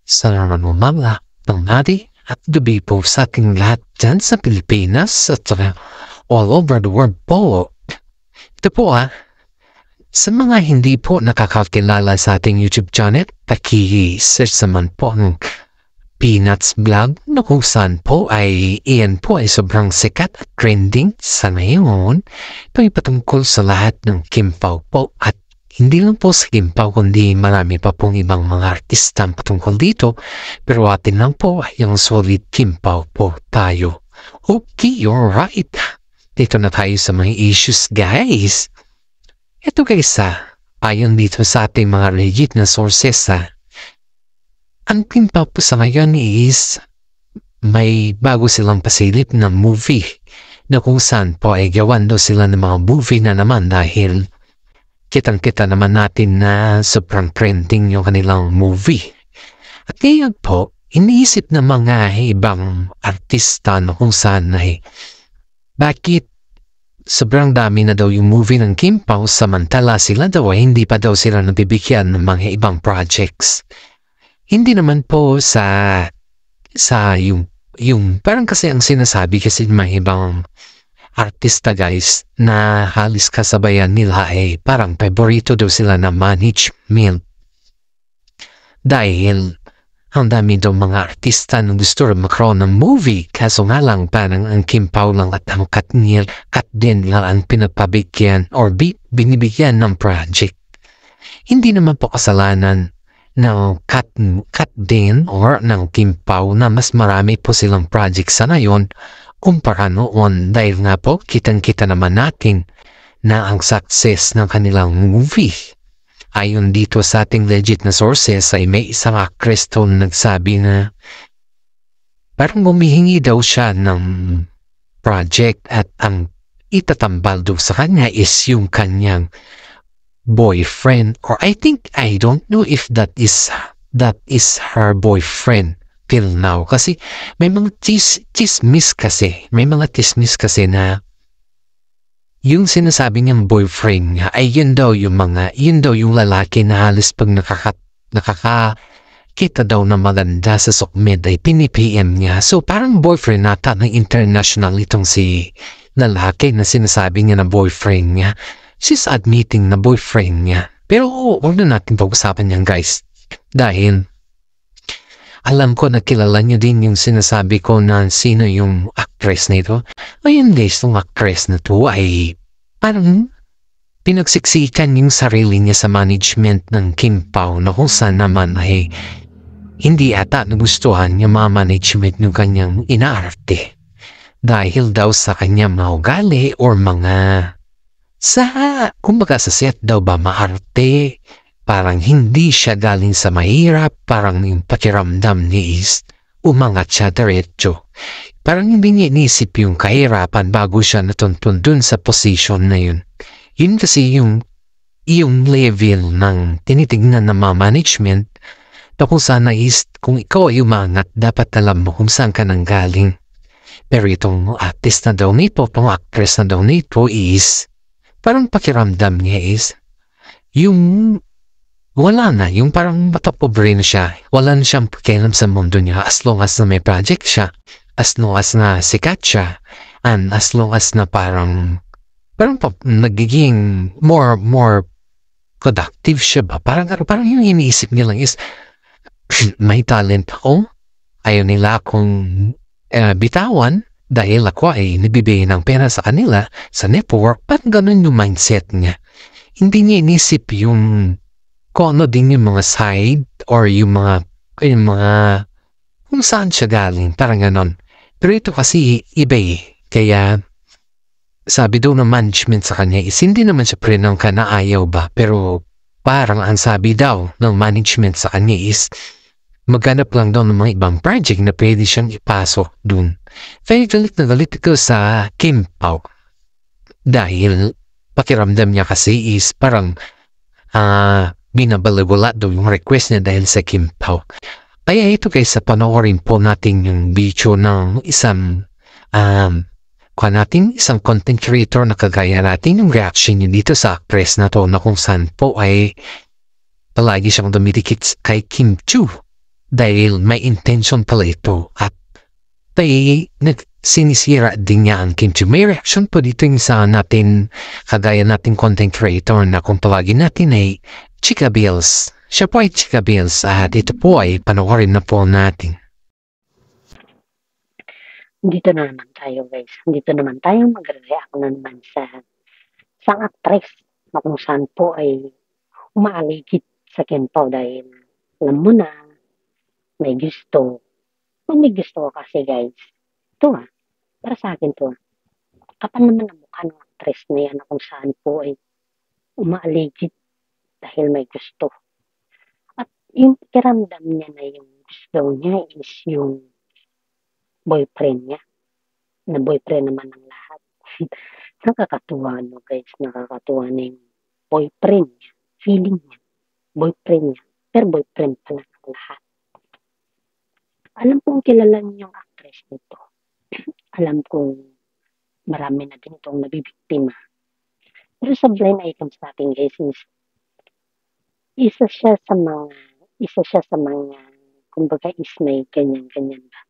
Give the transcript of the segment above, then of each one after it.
Salamat umaga, tanghali at gabi po sa ating lahat dyan sa Pilipinas at all over the world po. Ito po sa mga hindi po nakakakilala sa ating YouTube channel, paki-search naman po ang Peanuts Vlog na kung saan po iyan po ay sobrang sikat at trending sa ngayon. Ito ay patungkol sa lahat ng Kim Pao po at hindi lang po sa Kim Pao kundi marami pa pong ibang mga artista patungkol dito. Pero atin lang po yung solid Kim Pao po tayo. Okay, alright. Dito na tayo sa mga issues guys. Ito guys ayon dito sa ating mga legit na sources ang Kim Pao po sa ngayon is may bago silang pasilip na movie na kung saan po ay gawan daw sila ng mga movie na naman dahil kitang-kita naman natin na sobrang trending yung kanilang movie. At ngayon po, iniisip ng mga ibang artista na kung saan bakit sobrang dami na daw yung movie ng Kim Pao samantala sila daw ay hindi pa daw sila nabibigyan ng mga ibang projects. Hindi naman po sa yung parang kasi ang sinasabi kasi mga ibang artista guys na halos kasabayan nila ay parang paborito daw sila na management. Dahil ang dami daw mga artista na gusto rin magkaroon ng movie kaso nga lang parang ang Kim Pao lang at ang Kat din lang ang pinapabigyan or binibigyan ng project. Hindi naman po kasalanan ng Kat din or ng Kim Pao na mas marami po silang project sa ngayon kumpara noon dahil nga po kitang-kita naman natin na ang success ng kanilang movie. Ayon dito sa ating legit na sources ay may isang actress to nagsabi na parang humihingi daw siya ng project at ang itatambal daw sa kanya is yung kanyang boyfriend or I don't know if that is her boyfriend till now kasi may mga chismis kasi na yung sinasabi niyang boyfriend niya ay yun daw yung lalaki na halos pag nakakita daw na maganda sa sokmed ay pinipm niya. So parang boyfriend nata ng international itong si lalaki na sinasabi niya na boyfriend niya. She's admitting na boyfriend niya. Pero huwag na natin pag-usapan yan guys. Dahil alam ko na kilala niyo din yung sinasabi ko na sino yung actress na ito. Ayun guys, yung actress na to ay parang pinagsiksikan yung sarili niya sa management ng Kim Pao na kung saan naman ay hindi ata nagustuhan yung mga management ng kanyang inaarte. Dahil daw sa kanyang mga ugali or mga kumbaga sa set daw ba maarte. Parang hindi siya galing sa mahirap, parang yung pakiramdam ni is umangat siya diretso. Parang hindi niya inisip yung kahirapan bago siya natuntun dun sa position na yun. Yun kasi yung level ng tinitignan ng mga management na kung sana is kung ikaw ay umangat, dapat alam mo kung saan ka nang galing. Pero itong artist na daw nito, itong actress na daw nito is parang pakiramdam niya is yung wala na, yung parang matapobre na siya. Wala na siyang pakialam sa mundo niya as long as na may project siya, as long as na sikat siya, and as long as na parang nagiging more productive siya ba? Parang yung iniisip niya lang is may talent ako, ayaw nila akong bitawan dahil ako ay nabibigay ng pera sa kanila, sa network, parang ganun yung mindset niya. Hindi niya inisip yung kung ano din yung mga side or yung mga kung saan siya galing, parang ganon. Pero ito kasi iba kaya sabi daw ng management sa kanya is hindi naman siya prinangka na ayaw ba, pero parang ang sabi daw ng management sa kanya is maghanap lang daw ng mga ibang project na pwede siyang ipasok dun. Kaya galit na galit ko sa Kim Pao dahil pakiramdam niya kasi is parang binabalewala daw yung request niya dahil sa Kim Pao. Kaya ito guys, panoorin po natin yung video ng isang isang content creator na kagaya natin yung reaction niya dito sa actress na to na kung saan po ay palagi siyang dumidikit kay Kim Chu. dahil may intention pala ito at sinisira din niya ang kimchi. May reaction po dito yung sa natin, kagaya natin content creator na kung palagi natin ay Chika Bills. Siya po ay Chika Bills at ito po ay panoorin na po natin. Dito na naman tayo guys. Dito naman tayo magre-react na naman sa isang actress na kung saan po ay umaaligid sa Kento dahil alam mo na may gusto. Kung may gusto ko kasi guys, ito para sa akin to kapal naman ang mukha ng actress na yan na kung saan po ay umaaligid dahil may gusto. At yung kiramdam niya na yung gusto niya is yung boyfriend niya, na boyfriend naman ng lahat. Nakakatuwa no guys, nakakatuwa na yung boyfriend niya, feeling niya, boyfriend niya, pero boyfriend pala ng lahat. Alam kong kilala niyo yung actress nito. Alam kong marami na din itong nabibiktima. Pero sa blind items natin guys is isa siya sa mga kumbaga is may ganyan-ganyan ba.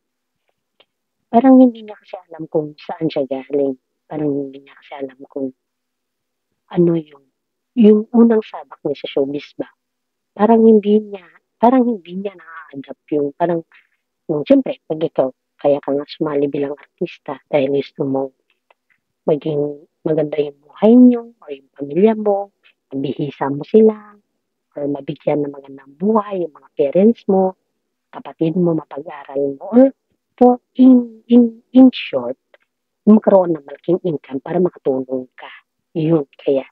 Parang hindi niya kasi alam kung saan siya galing. Parang hindi niya kasi alam kung ano yung unang sabak niya sa showbiz ba. Parang hindi niya na-adapt yung parang siyempre pag ikaw kaya ka nga sumali bilang artista dahil gusto mo maging maganda yung buhay niyo o yung pamilya mo, mabihisa mo sila, or mabigyan ng magandang buhay yung mga parents mo, kapatid mo, mapag-aral mo, or for in short, magkaroon ng malaking income para makatulong ka. Yun, kaya,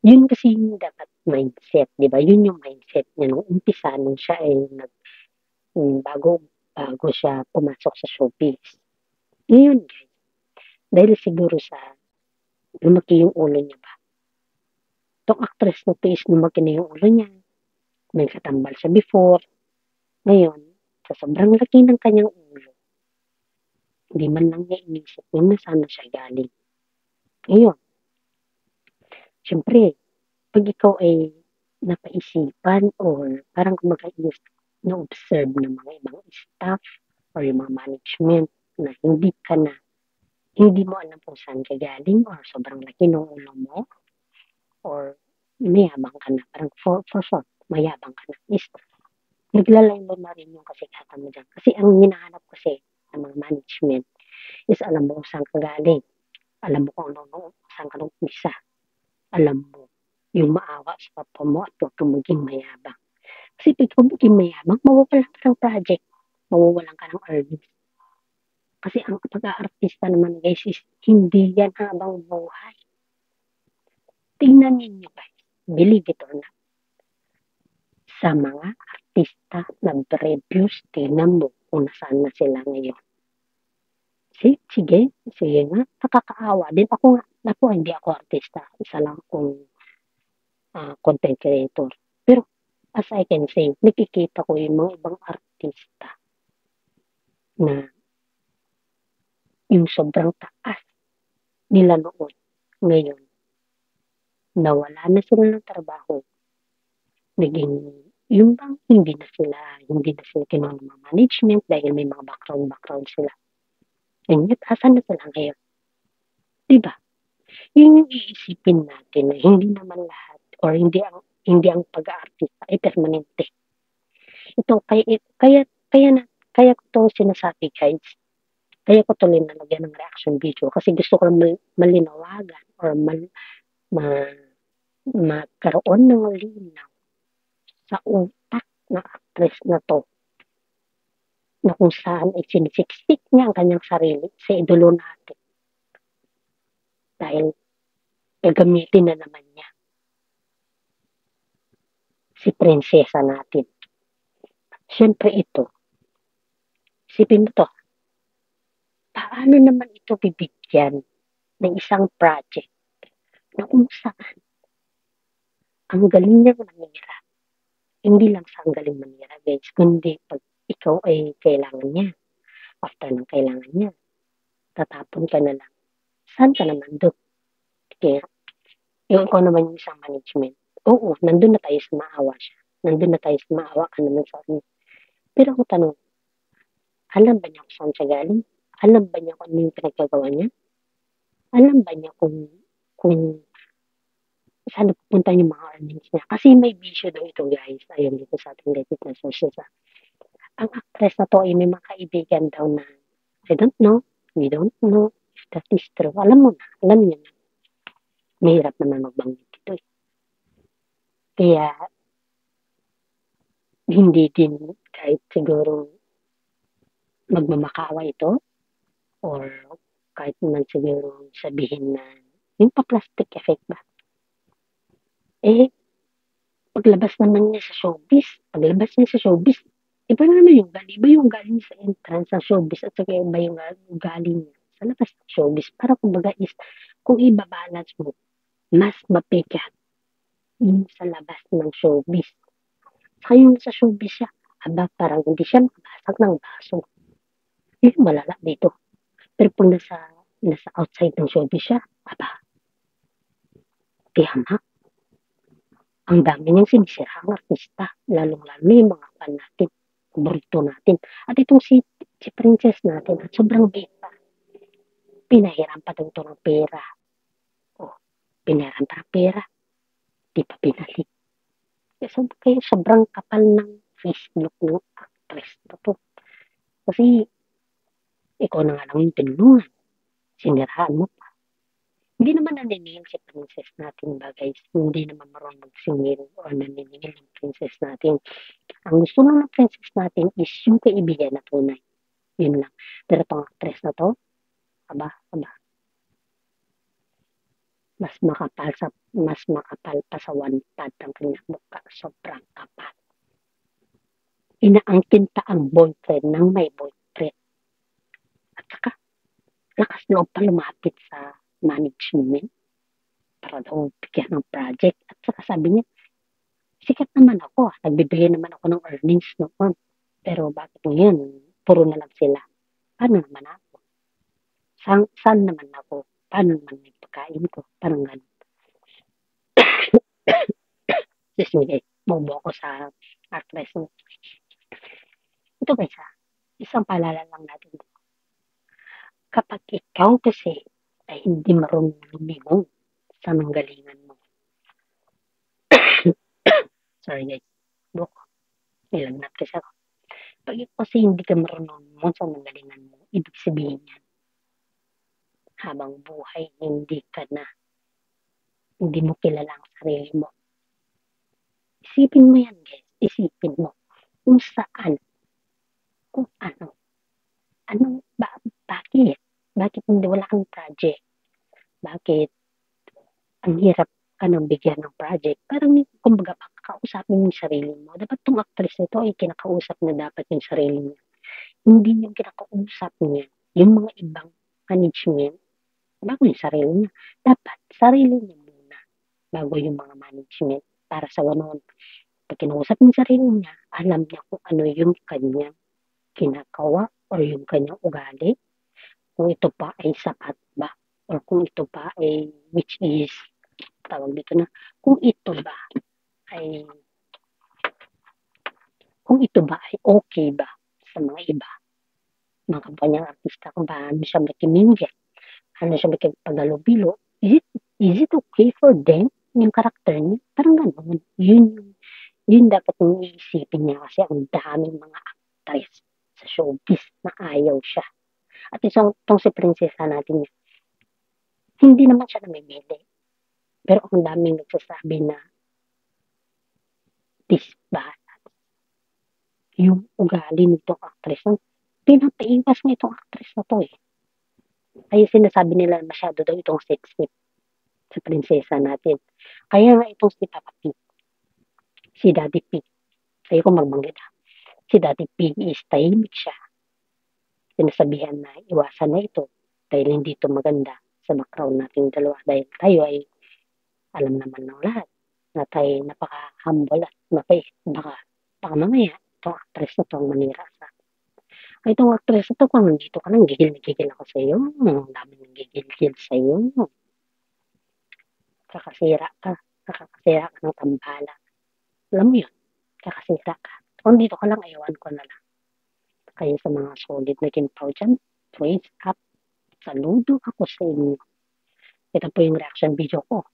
yun kasi yung dapat mindset, di ba? Yun yung mindset niya nung umpisa nung siya ay bago siya pumasok sa showbiz. Yun, guys. Dahil siguro sa lumaki yung ulo niya ba? Itong actress na to is lumaki na yung ulo niya. May katambal siya before. Ngayon, sa sobrang laki ng kanyang ulo, hindi man lang niya inisip kung nasaan na siya galing. Ngayon, syempre, pag ikaw ay napaisipan or parang kumbaga na-observe ng mga ibang staff or yung mga management na hindi mo alam kung saan ka galing or sobrang laki ng ulo mo or mayabang ka na, parang for short, mayabang ka na, is naglalaylo na rin yung kasikatan mo dyan. Kasi ang hinahanap kasi ng mga management is alam mo kung saan ka galing. Alam mo kung saan ka nung isa. Alam mo yung maawa sa kapwa mo at huwag kang maging mayabang. Kasi pag kung maging mayabang, mawawalan ka ng project. Mawawalan ka ng earnings. Kasi ang pag-aartista naman guys is hindi yan habang buhay. Tingnan ninyo guys. Believe it or not. Sa mga artista na reviews, tingnan mo kung nasaan na sila ngayon. Sige nga, nakakaawa din. Ako hindi ako artista. Isa lang akong content creator. Pero, as I can say, nakikita ko yung mga ibang artista na yung sobrang taas nila noon. Ngayon, nawala na sila ng trabaho. Naging, yung bang hindi na sila kinuha ng mga management dahil may mga background sila. And yet, asan na sila ngayon? Diba? Yun yung iisipin natin na hindi naman lahat or hindi ang pag-aartista ay permanente. Ito, kaya ko ito sinasabi guys. Kaya ko ito linalagyan ng reaction video kasi gusto ko malinawagan or magkaroon ng linaw sa utak ng actress na to na kung saan ay sinisiksik niya ang kanyang sarili sa idolo natin. Dahil gagamitin na naman niya si prinsesa natin. Siyempre ito, isipin mo to, paano naman ito bibigyan ng isang project na kung saan ang galing niya manira. Hindi lang sa ang galing manira guys, kundi pag ikaw ay kailangan niya. After ng kailangan niya, tatapon ka na lang. Saan ka naman doon? Kaya, yung ikaw naman yung isang management. Oo, nandun na tayo sa maawa siya. Nandun na tayo sa maawa ka naman sa akin. Pero ang tanong, alam ba niya kung saan siya galing? Alam ba niya kung ano yung pinaggagawa niya? Alam ba niya kung saan napupunta yung mga earnings niya? Kasi may bisyo daw ito guys, ayon dito sa ating legit na sources. Ang actress na 'to ay may mga kaibigan daw na I don't know, we don't know if that is true. Alam mo na, alam niyo na, mahirap naman magbanggit dito, eh. Kaya hindi din kahit siguro magmamakaawa ito or kahit naman siguro sabihin na yung pa-plastic effect ba, eh, paglabas naman niya sa showbiz, paglabas niya sa showbiz, iba naman yung ugali, iba yung ugali niya sa entrance sa showbiz at saka iba yung ugali niya sa labas ng showbiz. Para kumbaga is, kung iba-balance mo, mas mapikat yung sa labas ng showbiz. Saka yung sa showbiz siya, aba, parang hindi siya makabasag ng baso. Yun yung malala dito. Pero pag nasa outside ng showbiz siya, aba, tiyamak. Ang dami niyang sinisirang artista, lalong-lalo na yung mga fan natin, paborito natin. At itong si Princess natin, at sobrang bait pa, pinahiram pa daw ito ng pera. O, pinahiram pa ng pera, di pa binalik. Kaya sobrang kapal ng Facebook ng actress na to. Kasi, ikaw na nga lang yung tinulungan, siniraan mo pa. Hindi naman naniningil si princess natin ba guys? Hindi naman marunong magsingil o naniningil yung princess natin. Ang gusto lang ng princess natin is yung kaibigan na tunay. Yun lang. Pero itong actress na to, aba, mas makapal pa sa one pad ang kanyang mukha. Sobrang kapal. Inaangkin pa ang boyfriend ng may boyfriend. At saka, lakas loob pa lumapit sa management para daw bigyan ng project. At saka sabi niya, sikat naman ako, nagbibigay naman ako ng earnings noon. Pero bakit ngayon, puro na lang sila. Paano naman ako? Saan naman ako? Paano naman yung pagkain ko? Parang gano'n. Excuse me guys, bobo ako sa actress. Ito guys ha, isang paalala lang natin. Kapag ikaw kasi ay hindi marunong lumingon sa nanggalingan mo. Sorry guys, buk, nilagnat kasi ako. Pag ikaw kasi hindi ka marunong lumingon sa nanggalingan mo, ibig sabihin yan, habang buhay, hindi mo kilala ang sarili mo. Isipin mo yan guys, isipin mo kung saan, kung bakit? Bakit hindi wala kang project? Bakit ang hirap ka nang bigyan ng project? Parang kumbaga pakakausapin mo yung sarili mo. Dapat tong actress nito ay kinakausap na dapat yung sarili niya. Hindi yung kinakausap niya yung mga ibang management bago yung sarili niya. Dapat sarili niya muna bago yung mga management. Para sa ganoon, pag kinausap yung sarili niya, alam niya kung ano yung kanyang kinakawa o yung kanyang ugali, kung ito pa ay sapat ba or kung ito pa ay which is tawag dito na kung ito ba ay okay ba sa mga iba, mga kampanyang artista, kung paano siya makimingge, ano siya makipaghalubilo, is it okay for them, yung karakter niya, parang gano'n, yun dapat yung iisipin niya kasi ang daming mga actress sa showbiz na ayaw siya. At itong si prinsesa natin, hindi naman siya namimili. Pero ang daming nagsasabi na disbalance yung ugali nitong actress. Pinapaiwas nga itong actress na to eh. Kaya sinasabi nila masyado daw itong sexy sa prinsesa natin. Kaya nga itong si Papa P, si Daddy P, kayo ko magbanggit ha. Si Daddy P is tahimik siya. Sinasabihan na iwasan na ito dahil hindi ito maganda sa background nating dalawa. Dahil tayo ay alam naman ng lahat na tayo napaka-humble at mapait. Baka mamaya, itong actress na itong manira sa ay, itong actress na to, kung nandito ka lang, gigil na gigil ako sa'yo. Ang dami nang gigil-gil sa'yo. Kakasira ka. Kakasira ka ng tambala. Alam mo yun, kakasira ka. Kung dito ka lang, ayawan ko na lang. kayo sa mga solid na kimpaw dyan. Praise up. Saludo ako sa inyo. Ito po yung reaction video ko.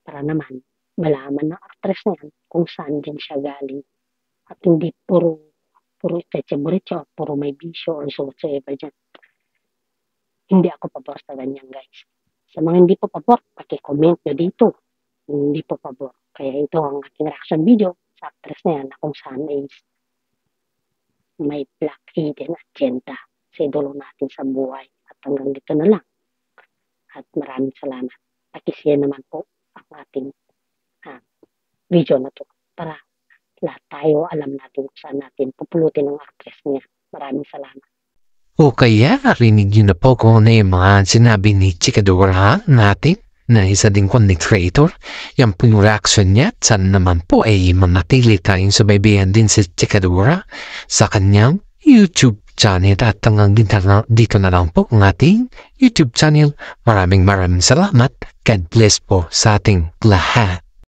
Para naman, malaman ng actress na yan kung saan din siya galing. At hindi puro itseche-buritso, puro may bisyo or whatsoever dyan. Hindi ako pabor sa ganyan, guys. Sa mga hindi po pabor, paki-comment nyo dito. Hindi po pabor. Kaya ito ang ating reaction video sa actress na yan na kung saan is may black hidden agenda sa idolo natin sa buhay. At hanggang dito na lang. At maraming salamat. Pakishare naman po ang ating video na to para lahat tayo alam natin kung saan natin pupulutin ang actress niya. Maraming salamat. O kaya narinig nyo na po kung ano yung mga sinabi ni Chikadora natin na isa ding content creator. Yan po yung reaction niya. Sana naman po ay manatili tayong subaybayan din si Chikadora sa kanyang YouTube channel. At hanggang dito na lang po ang ating YouTube channel. Maraming salamat. God bless po sa ating lahat.